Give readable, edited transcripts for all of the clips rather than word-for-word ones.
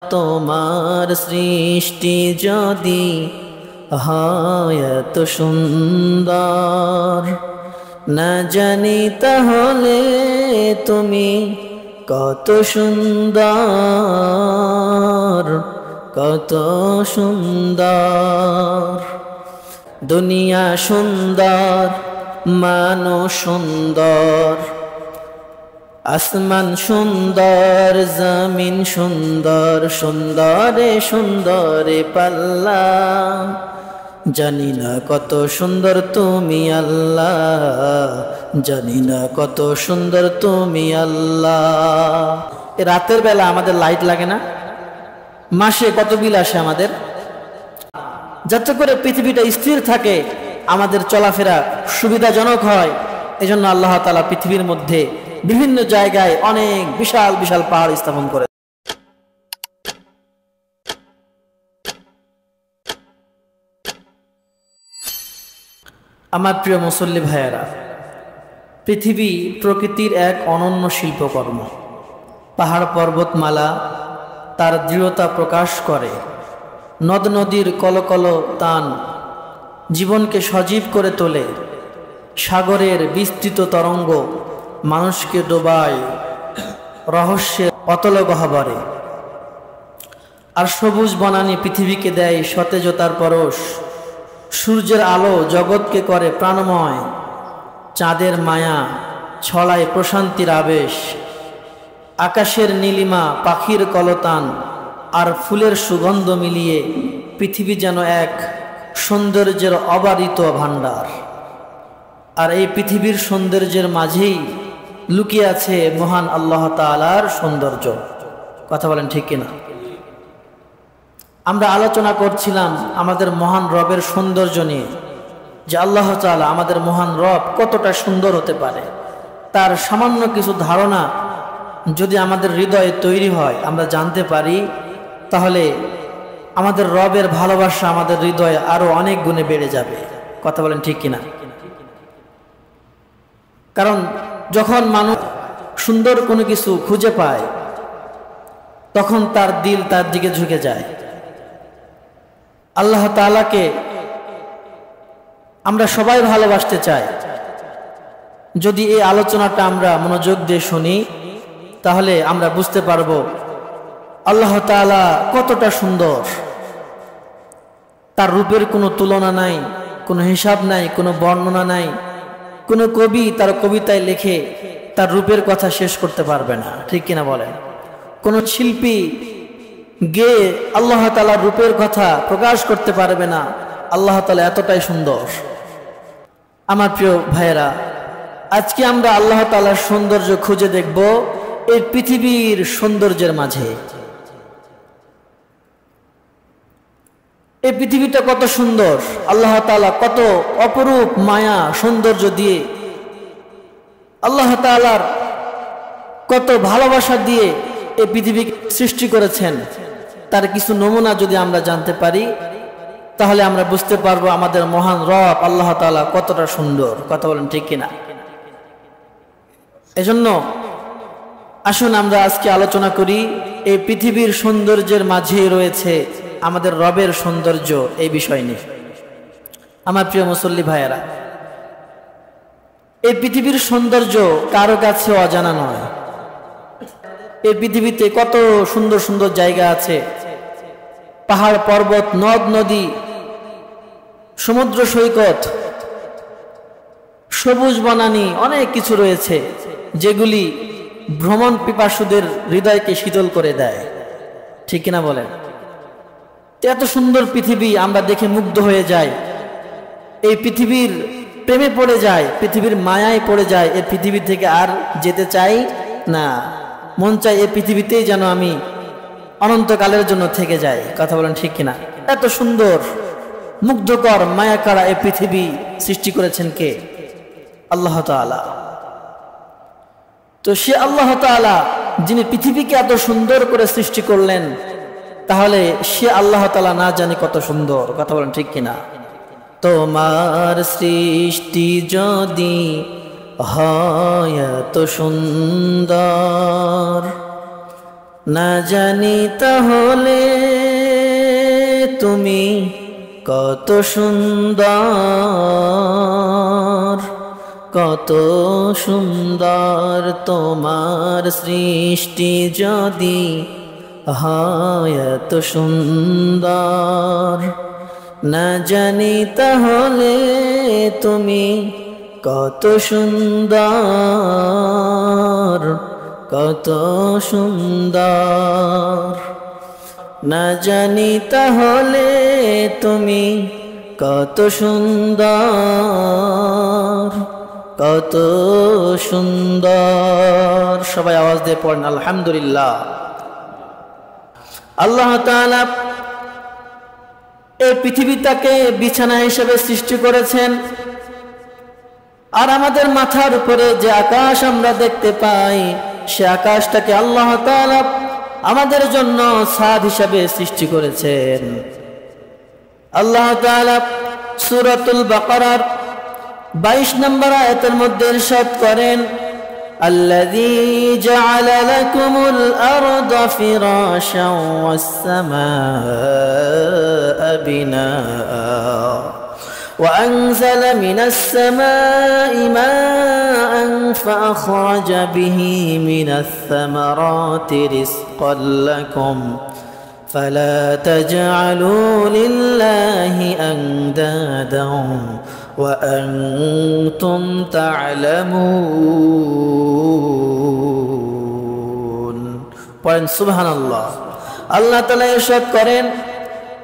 তোমার সৃষ্টি যদি হয় এত সুন্দর, না জানি তাহলে তুমি কত সুন্দর, কত সুন্দর। দুনিয়া সুন্দর, মানুষ সুন্দর, আসমান সুন্দর, জমিন সুন্দর, সুন্দরে সুন্দরে পাল্লা। জানি না কত সুন্দর তুমি আল্লাহ, জানি না কত সুন্দর তুমি আল্লাহ। রাতের বেলা আমাদের লাইট লাগে না? মাসে কত বিল আসে আমাদের? যাতে করে পৃথিবীটা স্থির থাকে, আমাদের চলাফেরা সুবিধাজনক হয়, এজন্য আল্লাহ তাআলা পৃথিবীর মধ্যে বিভিন্ন জায়গায় অনেক বিশাল বিশাল পাহাড় স্থাপন করে। আমার প্রিয় মুসল্লি ভাইয়েরা, পৃথিবী প্রকৃতির এক অনন্য শিল্পকর্ম। পাহাড় পর্বতমালা তার দৃঢ়তা প্রকাশ করে, নদ নদীর কলকল তান জীবনকে সজীব করে তোলে, সাগরের বিস্তৃত তরঙ্গ মানুষকে ডোবায় রহস্যের অতল গহ্বরে, আর সবুজ বনানী পৃথিবীকে দেয় সতেজতার পরশ। সূর্যের আলো জগৎকে করে প্রাণময়, চাঁদের মায়া ছড়ায় প্রশান্তির আবেশ। আকাশের নীলিমা, পাখির কলতান আর ফুলের সুগন্ধ মিলিয়ে পৃথিবী যেন এক সৌন্দর্যের অবারিত ভাণ্ডার। আর এই পৃথিবীর সৌন্দর্যের মাঝেই লুকিয়ে আছে মহান আল্লাহ তাআলার সৌন্দর্য। কথা বলেন ঠিক কিনা? আমরা আলোচনা করছিলাম আমাদের মহান রবের সৌন্দর্য নিয়ে, যে আল্লাহ তাআলা আমাদের মহান রব কতটা সুন্দর হতে পারে। তার সামান্য কিছু ধারণা যদি আমাদের হৃদয়ে তৈরি হয়, আমরা জানতে পারি, তাহলে আমাদের রবের ভালোবাসা আমাদের হৃদয়ে আরো অনেক গুণে বেড়ে যাবে। কথা বলেন ঠিক কিনা? কারণ যখন মানুষ সুন্দর কোনো কিছু খুঁজে পায়, তখন তার দিল তার দিকে ঝুঁকে যায়। আল্লাহ তাআলাকে আমরা সবাই ভালোবাসতে চাই। যদি এই আলোচনাটা আমরা মনোযোগ দিয়ে শুনি, তাহলে আমরা বুঝতে পারবো আল্লাহ তাআলা কতটা সুন্দর। তার রূপের কোনো তুলনা নাই, কোনো হিসাব নাই, কোনো বর্ণনা নাই। কোনো কবি তার কবিতায় লেখে তার রূপের কথা শেষ করতে পারবে না, ঠিক কিনা বলেন? কোন শিল্পী গেয়ে আল্লাহ তাআলার রূপের কথা প্রকাশ করতে পারবে না। আল্লাহ তাআলা এতটাই সুন্দর। আমার প্রিয় ভাইয়েরা, আজকে আমরা আল্লাহ তাআলার সৌন্দর্য খুঁজে দেখব এই পৃথিবীর সৌন্দর্যের মাঝে। এই পৃথিবীটা কত সুন্দর, আল্লাহ তাআলা কত অপরূপ মায়া সৌন্দর্য দিয়ে, আল্লাহ তাআলার কত ভালোবাসা দিয়ে এই পৃথিবী সৃষ্টি করেছেন। তার কিছু নমুনা যদি আমরা জানতে পারি, তাহলে আমরা বুঝতে পারবো আমাদের মহান রব আল্লাহ তাআলা কতটা সুন্দর। কথা বলেন ঠিক কিনা? এজন্য আসুন আমরা আজকে আলোচনা করি এই পৃথিবীর সৌন্দর্যের মাঝে রয়েছে আমাদের রবের সৌন্দর্য, এই বিষয় নিয়ে। আমার প্রিয় মুসল্লি ভাইয়েরা, এই পৃথিবীর সৌন্দর্য কারো কাছে অজানা নয়। এই পৃথিবীতে কত সুন্দর সুন্দর জায়গা আছে, পাহাড় পর্বত, নদ নদী, সমুদ্র সৈকত, সবুজ বনানী, অনেক কিছু রয়েছে যেগুলি ভ্রমণ পিপাসুদের হৃদয়কে শীতল করে দেয়। ঠিক কিনা বলেন? এত সুন্দর পৃথিবী আমরা দেখে মুগ্ধ হয়ে যাই, এই পৃথিবীর প্রেমে পড়ে যায়, পৃথিবীর মায়ায় পড়ে যায়। এই পৃথিবী থেকে আর যেতে চাই না, মন চাই এই পৃথিবীতেই যেন আমি অনন্তকালের জন্য থেকে যাই। কথা বলেন ঠিক কিনা? এত সুন্দর, মুগ্ধকর, মায়া কাড়া এই পৃথিবী সৃষ্টি করেছেন কে? আল্লাহ তাআলা। তো সে আল্লাহ তাআলা যিনি পৃথিবীকে এত সুন্দর করে সৃষ্টি করলেন, তাহলে সে আল্লাহ তাআলা না জানি কত সুন্দর। কথা বলেন ঠিক কিনা? তোমার সৃষ্টি যদি হয় এত সুন্দর, না জানি তাহলে তুমি কত সুন্দর, কত সুন্দর তোমার সৃষ্টি যদি হয় এত সুন্দর। না জানি তাহলে তুমি কত সুন্দর, কত সুন্দর। না জানি তাহলে তুমি কত সুন্দর, কত সুন্দর। সবাই আওয়াজ দিয়ে পড়েন আলহামদুলিল্লাহ। আল্লাহ তাআলা এই পৃথিবীটাকে বিছানা হিসেবে সৃষ্টি করেছেন, আর আমাদের মাথার উপরে যে আকাশ আমরা দেখতে পাই সে আকাশটাকে আল্লাহ তাআলা আমাদের জন্য ছাদ হিসেবে সৃষ্টি করেছেন। আল্লাহ তাআলা সূরাতুল বাকারার 22 নম্বর আয়াতের মধ্যে ইরশাদ করেন, আল্লাযী জাআলা লাকুমুল আরদা ফিরাশান ওয়াস সামাআ বিনাআ وأنزل من السماء ماء فأخرج به من الثمرات رزقا لكم فلا تجعلوا لله أندادا وأنتم تعلمون। পড়েন সুবহানাল্লাহ। আল্লাহ তাআলা ইরশাদ করেন,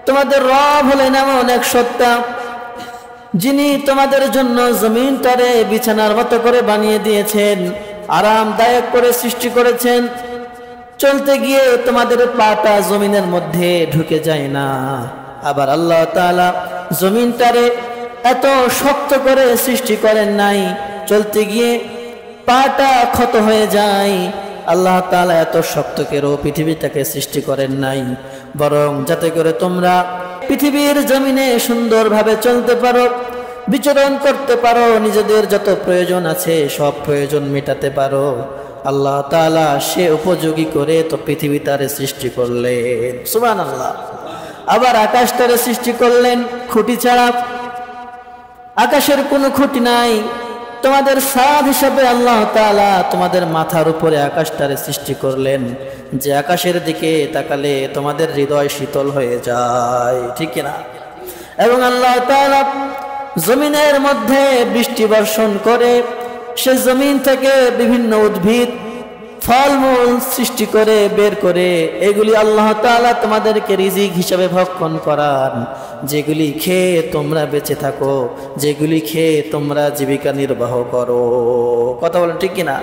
তোমাদের রব হলেন এমন এক সত্তা যিনি তোমাদের জন্য জমিনটারে বিছানার মতো করে বানিয়ে দিয়েছেন, আরামদায়ক করে সৃষ্টি করেছেন। চলতে গিয়ে তোমাদের পাটা জমিনের মধ্যে ঢুকে যায় না। আবার আল্লাহ তাআলা জমিনটারে এত শক্ত করে সৃষ্টি করেন নাই, চলতে গিয়ে পাটা ক্ষত হয়ে যায়। আল্লাহ তাআলা এত শক্ত করে পৃথিবীটাকে সৃষ্টি করেন নাই, বরং যাতে করে তোমরা পৃথিবীর জমিনে সুন্দরভাবে চলতে পারো, বিচরণ করতে পারো, নিজেদের যত প্রয়োজন আছে সব প্রয়োজন মেটাতে পারো। আল্লাহ তাআলা সে উপযোগী করে তো পৃথিবীটারে সৃষ্টি করলেন। সুবহানাল্লাহ। আবার আকাশটারে সৃষ্টি করলেন খুঁটি ছাড়া। আকাশের কোনো খুঁটি নাই, তোমাদের ছাদ হিসাবে আল্লাহ তাআলা তোমাদের মাথার উপরে আকাশটারে সৃষ্টি করলেন, যে আকাশের দিকে তাকালে তোমাদের হৃদয় শীতল হয়ে যায়, ঠিক না? এবং আল্লাহ তাআলা জমিনের মধ্যে বৃষ্টি বর্ষণ করে সে জমিন থেকে বিভিন্ন উদ্ভিদ ফলমূল সৃষ্টি করে বের করে এগুলি আল্লাহ তাআলা তোমাদেরকে রিজিক হিসাবে ভক্ষণ করান, যেগুলি খেয়ে তোমরা বেঁচে থাকো, যেগুলি খেয়ে তোমরা জীবিকা নির্বাহ করো। কথা বলেন ঠিক কিনা?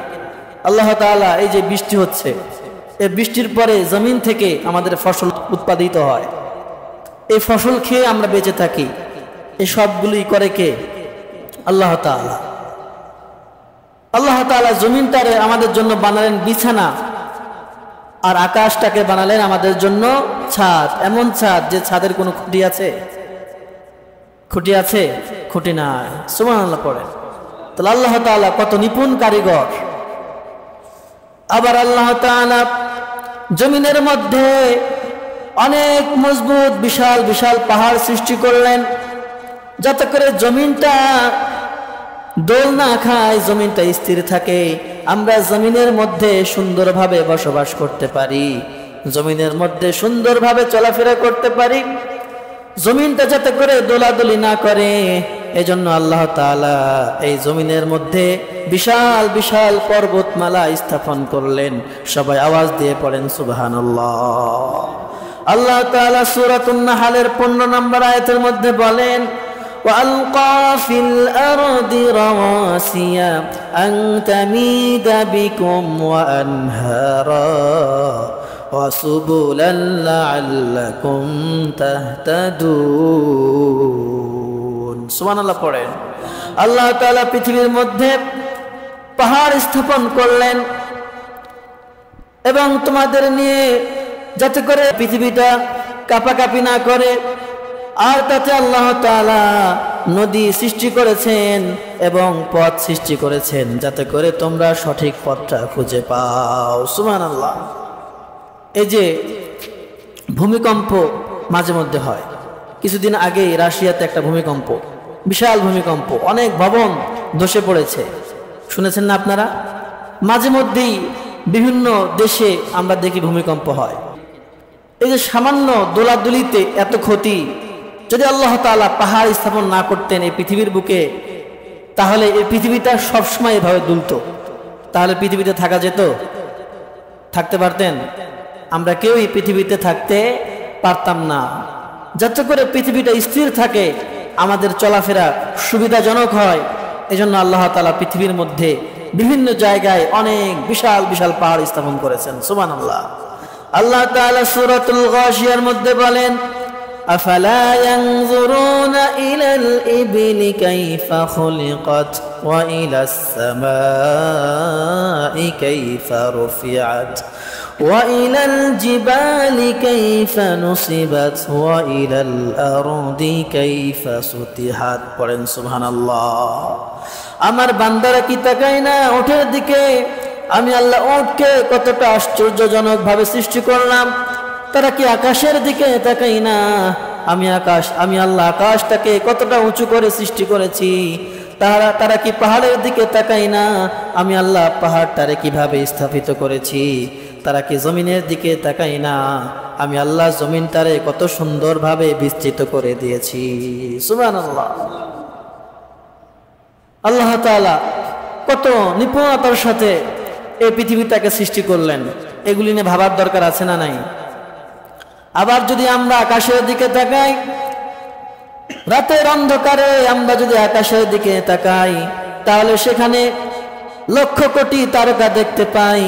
আল্লাহ তাআলা এই যে বৃষ্টি হচ্ছে, এই বৃষ্টির পরে জমিন থেকে আমাদের ফসল উৎপাদিত হয়, এই ফসল খেয়ে আমরা বেঁচে থাকি। এই সবগুলি করে কে? আল্লাহ তাআলা। আল্লাহ তাআলা জমিনটারে আমাদের জন্য বানালেন বিছানা, আর আকাশটাকে বানালেন আমাদের জন্য ছাদ। এমন ছাদ যে ছাদের কোনো খুঁটি আছে? খুঁটি আছে? খুঁটি নাই। সুবহানাল্লাহ পড়েন। তাহলে আল্লাহ তাআলা কত নিপুণ কারিগর। আবার আল্লাহ তাআলা জমিনের মধ্যে অনেক মজবুত বিশাল বিশাল পাহাড় সৃষ্টি করলেন, যাতে করে জমিনটা দোল না খায়, জমিনটা স্থির থাকে, আমরা জমিনের মধ্যে সুন্দরভাবে বসবাস করতে পারি, জমিনের মধ্যে সুন্দরভাবে চলাফেরা করতে পারি, জমিনটা যাতে করে দোলাদলি না করে। এজন্য আল্লাহ তাআলা এই জমিনের মধ্যে বিশাল বিশাল পর্বতমালা স্থাপন করলেন। সবাই আওয়াজ দিয়ে পড়েন সুবহানাল্লাহ। আল্লাহ তাআলা সূরাতুন নাহলের 15 নম্বর আয়াতের মধ্যে বলেন, وألقى في الأرض رواسي أن تميد بكم وأنهارا وسبلا لعلكم تهتدون। সুবহানাল্লাহ পড়েন। আল্লাহ তাআলা পৃথিবীর মধ্যে পাহাড় স্থাপন করলেন এবং তোমাদের নিয়ে যাতে করে পৃথিবীটা কাঁপাকাঁপি না করে, আর তাতে আল্লাহ তাআলা নদী সৃষ্টি করেছেন এবং পথ সৃষ্টি করেছেন যাতে করে তোমরা সঠিক পথটা খুঁজে পাও। সুবহানাল্লাহ। এই যে ভূমিকম্প মাঝে মধ্যে হয়, কিছুদিন আগেই রাশিয়াতে একটা ভূমিকম্প, বিশাল ভূমিকম্প, অনেক ভবন ধসে পড়েছে, শুনেছেন না আপনারা? মাঝে মধ্যেই বিভিন্ন দেশে আমরা দেখি ভূমিকম্প হয়। এই যে সামান্য দোলাদুলিতে এত ক্ষতি, যদি আল্লাহ তাআলা পাহাড় স্থাপন না করতেন এই পৃথিবীর বুকে, তাহলে এই পৃথিবীটা সবসময় এভাবে দুলতো, তাহলে পৃথিবীতে থাকা যেত? থাকতে পারতেন? আমরা কেউ এই পৃথিবীতে থাকতে পারতাম না। যাতে করে পৃথিবীটা স্থির থাকে, আমাদের চলাফেরা সুবিধাজনক হয়, এজন্য আল্লাহ তাআলা পৃথিবীর মধ্যে বিভিন্ন জায়গায় অনেক বিশাল বিশাল পাহাড় স্থাপন করেছেন। সুবহানাল্লাহ। আল্লাহ তাআলা সূরাতুল গাশিয়ার মধ্যে বলেন, আফালা ইয়ানজুরুনা ইলাল ইবলি কাইফা খুলিকাত ওয়া ইলাস সামাই কাইফা রুফিআত ওয়া ইলাল জিবালি কাইফা নুসিবাত ওয়া ইলাল আরদি কাইফা সুতিহাত। পড়েন সুবহানাল্লাহ। আমার বান্দারা কি তাকায় না ওঠের দিকে? আমি আল্লাহ ওঠকে কতটা আশ্চর্যজনক ভাবে সৃষ্টি করলাম। তারা কি আকাশের দিকে তাকায় না? আমি আল্লাহ আকাশটাকে কতটা উঁচু করে সৃষ্টি করেছি। তারা কি পাহাড়ের দিকে তাকায় না? আমি আল্লাহ পাহাড়টারে কিভাবে স্থাপিত করেছি। তারা কি জমিনের দিকে তাকায় না? আমি আল্লাহ জমিনটারে কত সুন্দরভাবে বিস্তৃত করে দিয়েছি। সুবহানাল্লাহ। আল্লাহ তাআলা কত নিপুণতার সাথে এই পৃথিবীটাকে সৃষ্টি করলেন, এগুলি নিয়ে ভাবার দরকার আছে না নাই? আবার যদি আমরা আকাশের দিকে তাকাই, রাতের অন্ধকারে আমরা যদি আকাশের দিকে তাকাই, তাহলে সেখানে লক্ষ কোটি তারকা দেখতে পাই।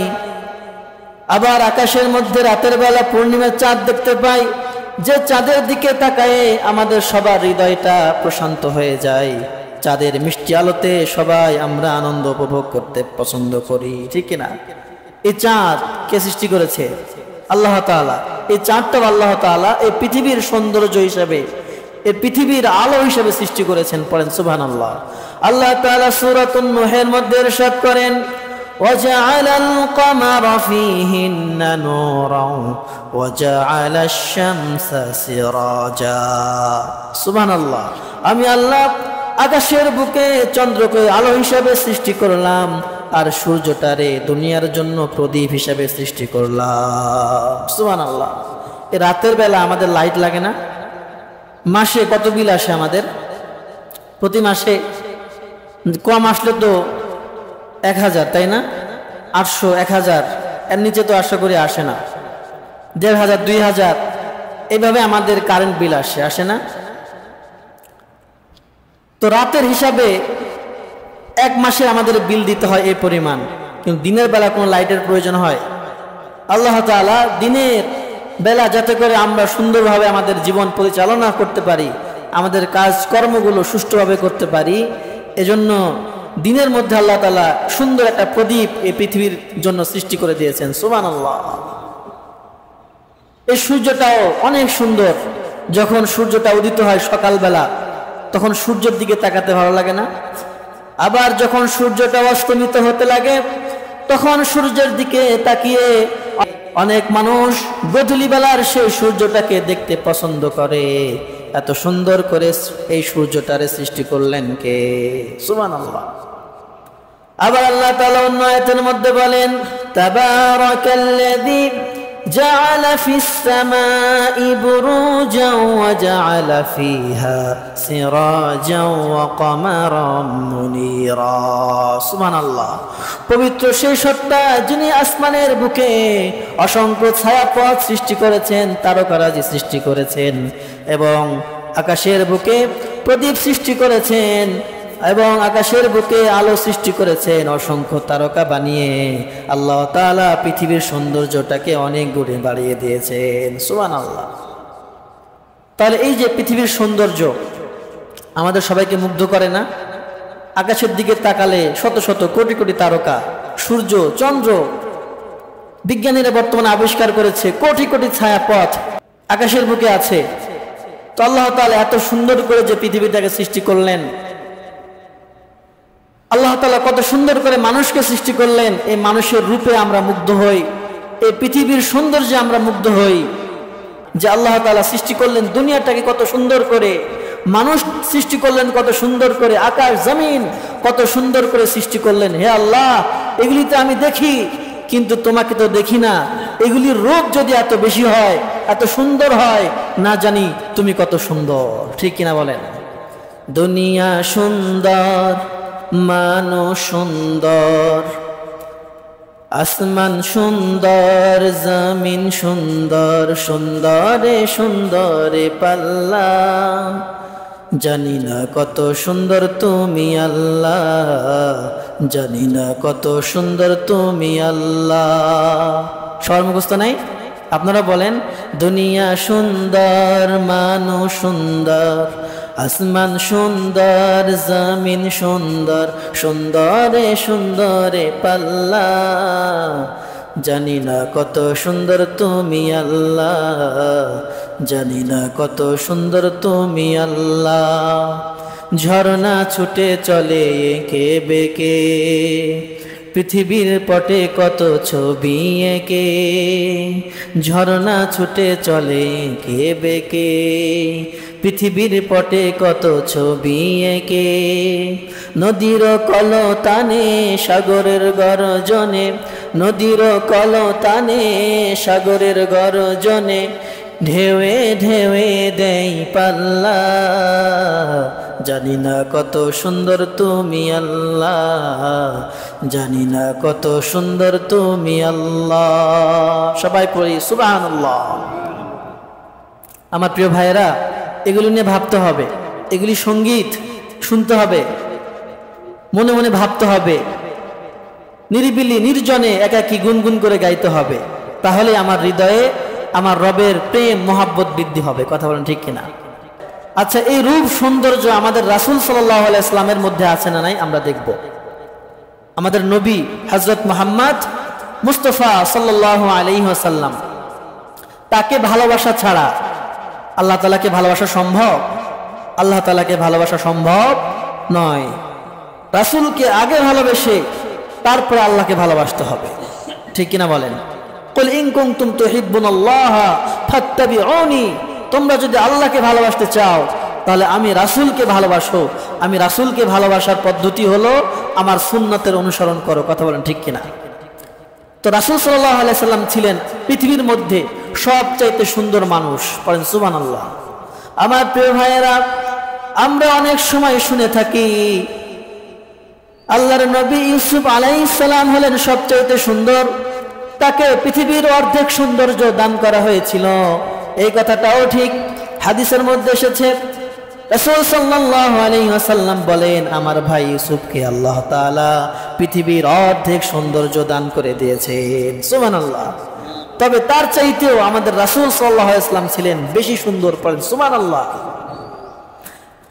আবার আকাশের মধ্যে রাতের বেলা পূর্ণিমার চাঁদ দেখতে পাই, যে চাঁদের দিকে তাকায়ে আমাদের সবার হৃদয়টা প্রশান্ত হয়ে যায়। চাঁদের মিষ্টি আলোতে সবাই আমরা আনন্দ উপভোগ করতে পছন্দ করি, ঠিক কিনা? এই চাঁদ কে সৃষ্টি করেছে? আল্লাহ তাআলা। এই চাঁদটা আল্লাহ তাআলা এই পৃথিবীর সৌন্দর্য হিসেবে, এই পৃথিবীর আলো হিসেবে সৃষ্টি করেছেন। পড়েন সুবহানাল্লাহ। আল্লাহ তাআলা সূরাতুন নূহের মধ্যে ইরশাদ করেন, ওয়াজআলাল কমারা ফীহিন্না নূরান ওয়াজআলাশ শামসা সিরাজা। সুবহানাল্লাহ। আমি আল্লাহ আকাশের বুকে চন্দ্রকে আলো হিসাবে সৃষ্টি করলাম, আর সূর্যটারে দুনিয়ার জন্য প্রদীপ হিসাবে সৃষ্টি করলাম। সুবহানাল্লাহ। এই রাতের বেলা আমাদের লাইট লাগে না? মাসে কত বিল আসে আমাদের? প্রতি মাসে কম আসলে তো 1000, তাই না? 800, 1000, এর নিচে তো আশা করি আসে না। 1500, 2000 এইভাবে আমাদের কারেন্ট বিল আসে না? তো রাতের হিসাবে এক মাসে আমাদের বিল দিতে হয় এই পরিমাণ, কিন্তু দিনের বেলা কোনো লাইটের প্রয়োজন হয়? আল্লাহ তাআলা দিনের বেলা যাতে করে আমরা সুন্দরভাবে আমাদের জীবন পরিচালনা করতে পারি, আমাদের কাজকর্মগুলো সুষ্ঠুভাবে করতে পারি, এজন্য দিনের মধ্যে আল্লাহ তাআলা সুন্দর একটা প্রদীপ এই পৃথিবীর জন্য সৃষ্টি করে দিয়েছেন। সুবহানাল্লাহ। এই সূর্যটাও অনেক সুন্দর। যখন সূর্যটা উদিত হয় সকালবেলা, তখন সূর্যের দিকে তাকাতে ভালো লাগে না? আবার যখন সূর্যটা অস্তমিত হতে লাগে, তখন সূর্যের দিকে তাকিয়ে অনেক মানুষ গোধূলি বেলার সেই সূর্যটাকে দেখতে পছন্দ করে। এত সুন্দর করে এই সূর্যটারে সৃষ্টি করলেন কে? সুবহানাল্লাহ। আবার আল্লাহ তাআলা অন্য আয়াতের মধ্যে বলেন, তাবারাকাল্লাযী জাআলা ফিস সামাই বুরুজান ওয়া জাআলা ফিহা সিরাজান ওয়া কমারান মুনীরা। সুবহানাল্লাহ। পবিত্র সেই সত্তা যিনি আসমানের বুকে অসংখ্য ছায়াপথ সৃষ্টি করেছেন, তারকারাজি সৃষ্টি করেছেন, এবং আকাশের বুকে প্রদীপ সৃষ্টি করেছেন, এবং আকাশের বুকে আলো সৃষ্টি করেছেন অসংখ্য তারকা বানিয়ে। আল্লাহ তাআলা পৃথিবীর সৌন্দর্যটাকে অনেক গুণে বাড়িয়ে দিয়েছেন। সুবহানাল্লাহ। তাহলে এই যে পৃথিবীর সৌন্দর্য আমাদের সবাইকে মুগ্ধ করে না? আকাশের দিকে তাকালে শত শত কোটি কোটি তারকা, সূর্য, চন্দ্র, বিজ্ঞানীরা বর্তমানে আবিষ্কার করেছে কোটি কোটি ছায়াপথ আকাশের বুকে আছে। তো আল্লাহ তাআলা এত সুন্দর করে যে পৃথিবীটাকে সৃষ্টি করলেন, আল্লাহ তাআলা কত সুন্দর করে মানুষকে সৃষ্টি করলেন, এই মানুষের রূপে আমরা মুগ্ধ হই, এই পৃথিবীর সৌন্দর্যে আমরা মুগ্ধ হই যে আল্লাহ তাআলা সৃষ্টি করলেন দুনিয়াটাকে কত সুন্দর করে, মানুষ সৃষ্টি করলেন কত সুন্দর করে, আকাশ জমিন কত সুন্দর করে সৃষ্টি করলেন। হে আল্লাহ, এগুলিতে আমি দেখি কিন্তু তোমাকে তো দেখি না। এগুলির রূপ যদি এত বেশি হয়, এত সুন্দর হয়, না জানি তুমি কত সুন্দর। ঠিক কিনা বলেন? দুনিয়া সুন্দর, মানুষ সুন্দর, আসমান সুন্দর, জমিন সুন্দর, সুন্দরে সুন্দরে পাল্লা, জানি না কত সুন্দর তুমি আল্লাহ, জানি না কত সুন্দর তুমি আল্লাহ। সবার মুখস্থ নাই? আপনারা বলেন, দুনিয়া সুন্দর, মানুষ সুন্দর, আসমান সুন্দর, জমিন সুন্দর, সুন্দরে সুন্দরে পাল্লা, জানি না কত সুন্দর তুমি আল্লাহ, জানি না কত সুন্দর তুমি আল্লাহ। ঝর্ণা ছুটে চলে এঁকে বেঁকে, পৃথিবীর পটে কত ছবি এঁকে, ঝর্ণা ছুটে চলে এঁকে বেঁকে, পৃথিবীর পটে কত ছবি এঁকে, নদীর কলতানে সাগরের গর্জনে, নদীর কলতানে সাগরের গর্জনে, ঢেউয়ে ঢেউয়ে দেই পাল্লা, জানি না কত সুন্দর তুমি আল্লাহ, জানি না কত সুন্দর তুমি আল্লাহ। সবাই পড়ি সুবহানাল্লাহ। আমার প্রিয় ভাইয়েরা, এগুলো নিয়ে ভাবতে হবে, এগুলি সঙ্গীত শুনতে হবে, মনে মনে ভাবতে হবে, নিরিবিলি নির্জনে একাকী গুনগুন করে গাইতে হবে। তাহলে আমার হৃদয়ে আমার রবের প্রেম মহাব্বত বৃদ্ধি হবে। কথা বলেন ঠিক কিনা? আচ্ছা, এই রূপ সৌন্দর্য আমাদের রাসূল সাল্লাল্লাহু আলাইহি ওয়াসাল্লামের মধ্যে আছে না নাই? আমরা দেখব। আমাদের নবী হযরত মুহাম্মদ মুস্তাফা সাল্লাল্লাহু আলাইহি ওয়াসাল্লাম, তাকে ভালোবাসা ছাড়া আল্লাহ তাআলাকে ভালোবাসা সম্ভব? আল্লাহ তাআলাকে ভালোবাসা সম্ভব নয়। রাসূলকে আগে ভালোবেসে তারপরে আল্লাহকে ভালোবাসতে হবে। ঠিক কিনা বলেন? কুল ইন কুনতুম তুহিব্বুনাল্লাহ ফাত্তাবিউনি, তোমরা যদি আল্লাহকে ভালোবাসতে চাও তাহলে আমি রাসূলকে ভালোবাসো। আমি রাসূলকে ভালোবাসার পদ্ধতি হলো আমার সুন্নতের অনুসরণ করো। কথা বলেন ঠিক কিনা? তো রাসূল সাল্লাল্লাহু আলাইহি সাল্লাম ছিলেন পৃথিবীর মধ্যে সবচাইতে সুন্দর মানুষ। পড়েন সুবহানাল্লাহ। আমার প্রিয় ভাইয়েরা, আমরা অনেক সময় শুনে থাকি আল্লাহর নবী ইউসুফ আলাইহিস সালাম হলেন সবচাইতে সুন্দর, তাকে পৃথিবীর অর্ধেক সৌন্দর্য দান করা হয়েছিল। এই কথাটাও ঠিক, হাদিসের মধ্যে এসেছে। রাসূল সাল্লাল্লাহু আলাইহি ওয়াসাল্লাম বলেন, আমার ভাই ইউসুফকে আল্লাহ তাআলা পৃথিবীর অর্ধেক সৌন্দর্য দান করে দিয়েছেন। সুবহানাল্লাহ। তবে তার চাইতেও আমাদের রাসূল সাল্লাল্লাহু আলাইহি ওয়াসাল্লাম ছিলেন বেশি সুন্দর। পড়েন সুবহানাল্লাহ।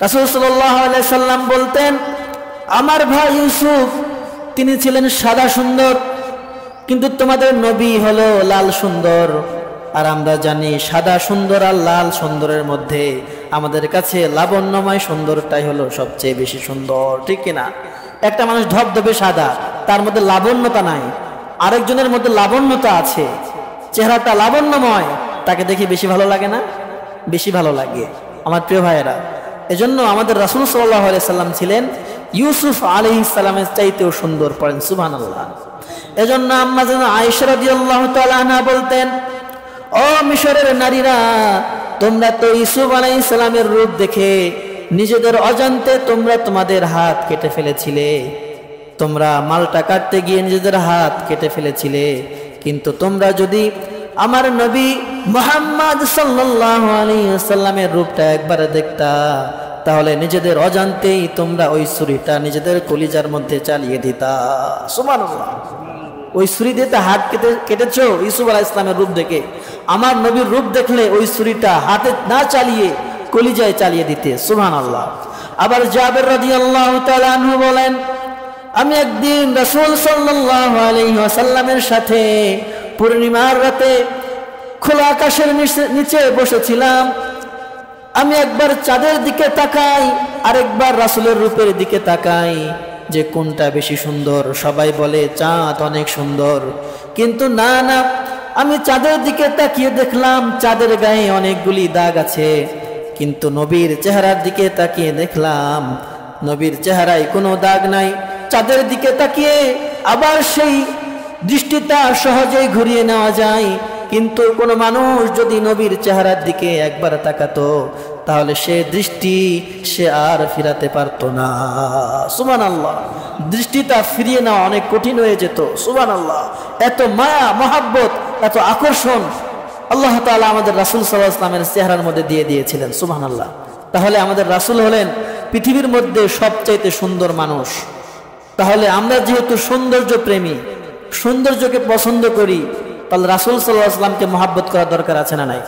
রাসূল সাল্লাল্লাহু আলাইহি ওয়াসাল্লাম বলতেন, আমার ভাই ইউসুফ তিনি ছিলেন সাদা সুন্দর, কিন্তু তোমাদের নবী হলো লাল সুন্দর। আর আমরা জানি সাদা সুন্দর আর লাল সুন্দরের মধ্যে আমাদের কাছে লাবণ্যময় সুন্দরটাই হলো সবচেয়ে বেশি সুন্দর। ঠিক কিনা? একটা মানুষ ধবধবে সাদা, তার মধ্যে লাবণ্যতা নাই, আরেকজনের মধ্যে লাবণ্যতা আছে, চেহারাটা লাবণ্যময়, তাকে দেখে বেশি ভালো লাগে না? বেশি ভালো লাগে। আমার প্রিয় ভাইয়েরা, এজন্য আমাদের রাসূল সাল্লাল্লাহু আলাইহি সাল্লাম ছিলেন ইউসুফ আলাইহিস সালামের চাইতেও সুন্দর। পড়েন সুবহানাল্লাহ। এজন্য আম্মা জান আয়েশা রাদিয়াল্লাহু তাআলা আনহা বলতেন, ও মিশরের নারীরা, তোমরা তো ইউসুফ আলাইহিস সালামের রূপ দেখে নিজেদের অজান্তে তোমরা তোমাদের হাত কেটে ফেলেছিলে। তোমরা মালটা কাটতে গিয়ে নিজেদের হাত কেটে ফেলেছিলে, কিন্তু তোমরা যদি আমার নবী মুহাম্মদ সাল্লাল্লাহু আলাইহি ওয়াসাল্লামের রূপটা একবার দেখতা, তাহলে নিজেদের অজান্তেই তোমরা ওই ছুরিটা নিজেদের কলিজার মধ্যে চালিয়ে দিতা। সুবহানাল্লাহ। ওই ছুরি দিয়ে হাত কেটেছো ইউসুফ আলাইহিস সালামের রূপ দেখে, আমার নবীর রূপ দেখলে ওই ছুরিটা হাতে না চালিয়ে কলিজায় চালিয়ে দিতে। সুবহানাল্লাহ। আবার জাবের রাদিয়াল্লাহু তাআলা আনহু বলেন, আমি একদিন রাসূল সাল্লাল্লাহু আলাইহি ওয়াসাল্লামের সাথে পূর্ণিমার রাতে খোলা আকাশের নিচে বসেছিলাম। আমি একবার চাঁদের দিকে তাকাই, আরেকবার রাসূলের রূপের দিকে তাকাই, যে কোনটা বেশি সুন্দর। সবাই বলে চাঁদ অনেক সুন্দর, কিন্তু না না, আমি চাঁদের দিকে তাকিয়ে দেখলাম চাঁদের গায়ে অনেকগুলি দাগ আছে, কিন্তু নবীর চেহারার দিকে তাকিয়ে দেখলাম নবীর চেহারায় কোনো দাগ নাই। চাঁদের দিকে তাকিয়ে আবার সেই দৃষ্টিটা সহজেই ঘুরিয়ে নেওয়া যায়, কিন্তু কোনো মানুষ যদি নবীর চেহারার দিকে একবার তাকাতো তাহলে সে দৃষ্টি সে আর ফিরাতে পারতো না। সুবহানাল্লাহ, দৃষ্টিটা ফিরিয়ে নেওয়া অনেক কঠিন হয়ে যেত। সুবহানাল্লাহ, এত মায়া মহাব্বত এত আকর্ষণ আল্লাহ তাআলা আমাদের রাসূল সাল্লাল্লাহু আলাইহি ওয়াসাল্লামের চেহারার মধ্যে দিয়ে দিয়েছিলেন। সুবহানাল্লাহ। তাহলে আমাদের রাসূল হলেন পৃথিবীর মধ্যে সবচাইতে সুন্দর মানুষ। তাহলে আমরা যেহেতু সৌন্দর্য প্রেমী, সৌন্দর্যকে পছন্দ করি, তাহলে রাসূল সাল্লাল্লাহু আলাইহি ওয়াসাল্লামকে মহব্বত করা দরকার আছে না নাই?